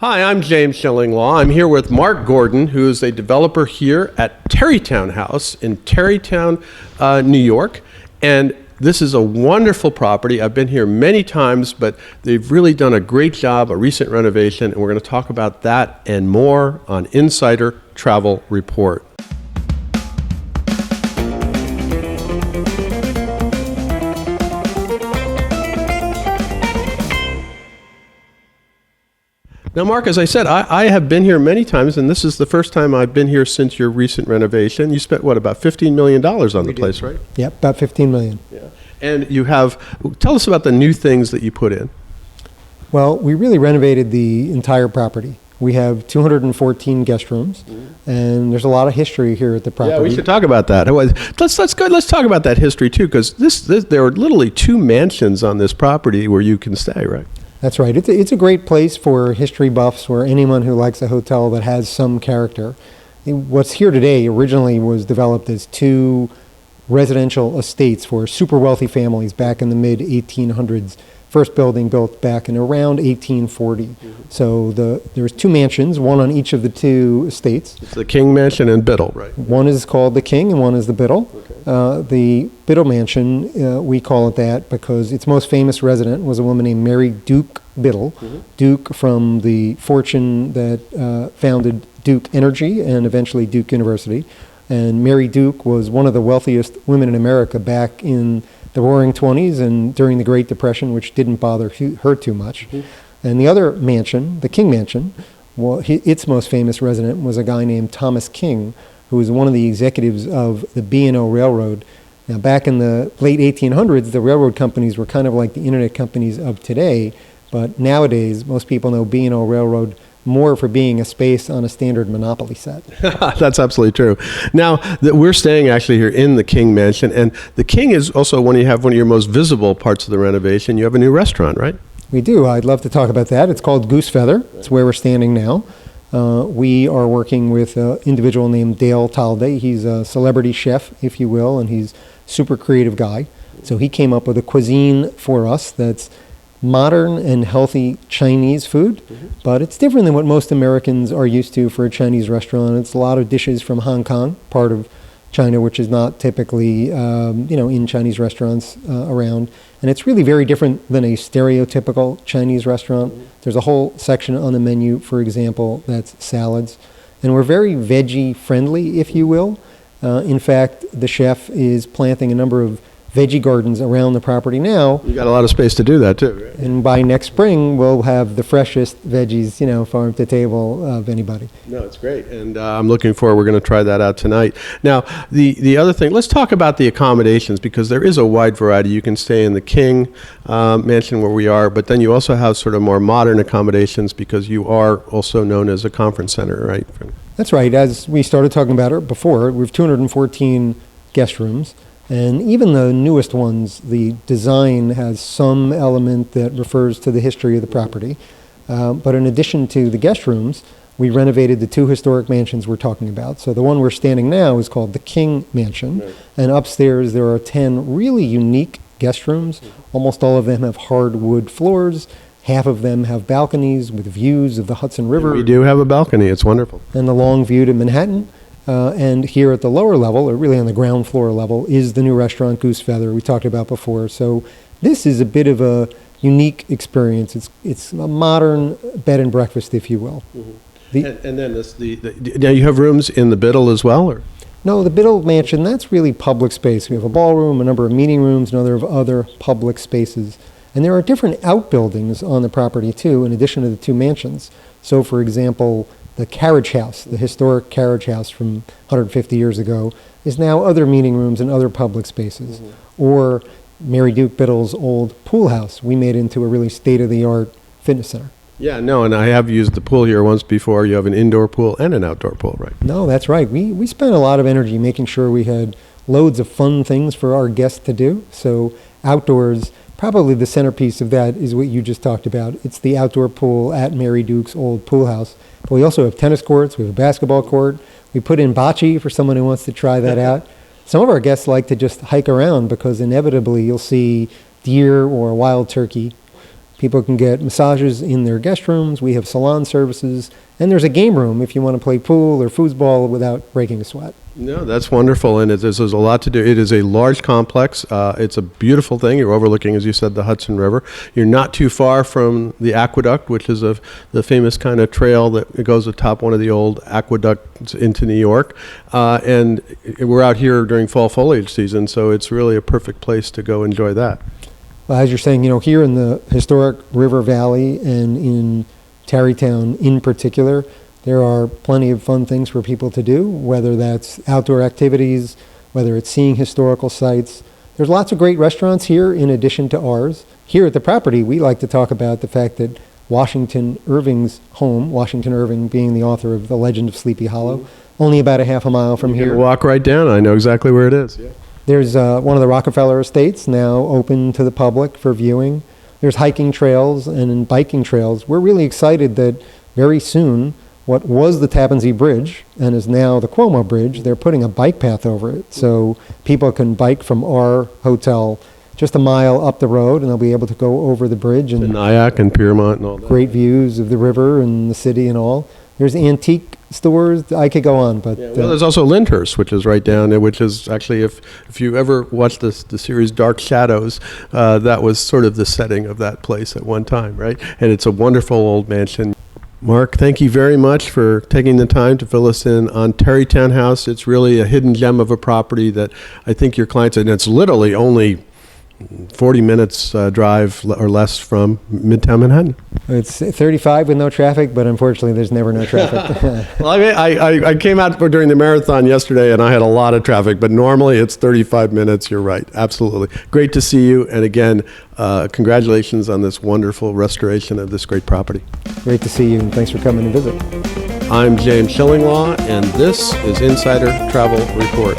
Hi, I'm James Schillinglaw. I'm here with Mark Gordon, who is a developer here at Tarrytown House in Tarrytown, New York. And this is a wonderful property. I've been here many times, but they've really done a great job, a recent renovation, and we're going to talk about that and more on Insider Travel Report. Now, Mark, as I said, I have been here many times, and this is the first time I've been here since your recent renovation. You spent, what, about $15 million on the place, right? Yep, about $15 million. Yeah. And you have, tell us about the new things that you put in. Well, we really renovated the entire property. We have 214 guest rooms, and there's a lot of history here at the property. Yeah, we should talk about that. Let's talk about that history, too, because there are literally two mansions on this property where you can stay, right? That's right. It's a great place for history buffs or anyone who likes a hotel that has some character. What's here today originally was developed as two residential estates for super wealthy families back in the mid-1800s. First building built back in around 1840. So there's two mansions, one on each of the two estates. It's the King Mansion and Biddle, right? One is called the King and one is the Biddle. Okay. The Biddle Mansion, we call it that because its most famous resident was a woman named Mary Duke Biddle. Duke from the fortune that founded Duke Energy and eventually Duke University. And Mary Duke was one of the wealthiest women in America back in the Roaring 20s and during the Great Depression, which didn't bother her too much. And the other mansion, the King Mansion, well, its most famous resident was a guy named Thomas King, who was one of the executives of the B&O Railroad. Now, back in the late 1800s, the railroad companies were kind of like the internet companies of today, but nowadays, most people know B&O Railroad more for being a space on a standard Monopoly set. That's absolutely true. Now, we're staying actually here in the King Mansion, and the King is also one of your most visible parts of the renovation. You have a new restaurant, right? We do. I'd love to talk about that. It's called Goose Feather. It's where we're standing now. We are working with an individual named Dale Talde. He's a celebrity chef, if you will, and he's a super creative guy. So he came up with a cuisine for us that's modern and healthy Chinese food, but it's different than what most Americans are used to for a Chinese restaurant. It's a lot of dishes from Hong Kong, part of China, which is not typically, in Chinese restaurants around. And it's really very different than a stereotypical Chinese restaurant. There's a whole section on the menu, for example, that's salads. And we're very veggie friendly, if you will. In fact, the chef is planting a number of veggie gardens around the property now. You got a lot of space to do that too, right? And by next spring, we'll have the freshest veggies, farm to table of anybody. No, it's great. And I'm looking forward, we're going to try that out tonight. Now, the other thing, let's talk about the accommodations because there is a wide variety. You can stay in the King Mansion where we are, but then you also have sort of more modern accommodations because you are also known as a conference center, right? That's right. As we started talking about it before, we have 214 guest rooms. And even the newest ones, the design has some element that refers to the history of the property. But in addition to the guest rooms, we renovated the two historic mansions we're talking about. So the one we're standing now is called the King Mansion. Right. And upstairs there are 10 really unique guest rooms. Almost all of them have hardwood floors. Half of them have balconies with views of the Hudson River. And we do have a balcony. It's wonderful. And the long view to Manhattan. And here at the lower level, or really on the ground floor level, is the new restaurant Goose Feather we talked about before. So this is a bit of a unique experience. It's a modern bed and breakfast, if you will. And then now you have rooms in the Biddle as well, or? No, the Biddle Mansion, that's really public space. We have a ballroom, a number of meeting rooms, and other public spaces. And there are different outbuildings on the property too, in addition to the two mansions. So, for example, the carriage house, the historic carriage house from 150 years ago, is now other meeting rooms and other public spaces. Or Mary Duke Biddle's old pool house we made into a really state-of-the-art fitness center. Yeah, no, and I have used the pool here once before. You have an indoor pool and an outdoor pool, right? No, that's right. We spent a lot of energy making sure we had loads of fun things for our guests to do. So outdoors, probably the centerpiece of that is what you just talked about. It's the outdoor pool at Mary Duke's old pool house. But we also have tennis courts, we have a basketball court. We put in bocce for someone who wants to try that out. Some of our guests like to just hike around because inevitably you'll see deer or wild turkey. People can get massages in their guest rooms. We have salon services. And there's a game room if you want to play pool or foosball without breaking a sweat. No, that's wonderful, and there's a lot to do. It is a large complex. It's a beautiful thing. You're overlooking, as you said, the Hudson River. You're not too far from the aqueduct, which is the famous kind of trail that goes atop one of the old aqueducts into New York. And we're out here during fall foliage season, so it's really a perfect place to go enjoy that. Well, as you're saying, here in the historic River Valley and in Tarrytown in particular, there are plenty of fun things for people to do, whether that's outdoor activities, whether it's seeing historical sites. There's lots of great restaurants here in addition to ours. Here at the property, we like to talk about the fact that Washington Irving's home, Washington Irving being the author of The Legend of Sleepy Hollow, only about a half a mile from here. Walk right down. I know exactly where it is. Yeah. There's one of the Rockefeller estates now open to the public for viewing. There's hiking trails and biking trails. We're really excited that very soon, what was the Tappan Zee Bridge and is now the Cuomo Bridge, they're putting a bike path over it. So people can bike from our hotel just a mile up the road, and they'll be able to go over the bridge. And Nyack and Piermont and all that. Great views of the river and the city and all. There's antique stores. I could go on, but... Well, there's also Lyndhurst, which is right down there, which is actually, if you ever watched the series Dark Shadows, that was sort of the setting of that place at one time, right? And it's a wonderful old mansion. Mark, thank you very much for taking the time to fill us in on Tarrytown House. It's really a hidden gem of a property that I think your clients, and it's literally only 40 minutes drive or less from Midtown Manhattan. It's 35 with no traffic, but unfortunately there's never no traffic. Well, I came out during the marathon yesterday and I had a lot of traffic, but normally it's 35 minutes. You're right. Absolutely. Great to see you. And again, congratulations on this wonderful restoration of this great property. Great to see you, and thanks for coming to visit. I'm James Shillinglaw, and this is Insider Travel Report.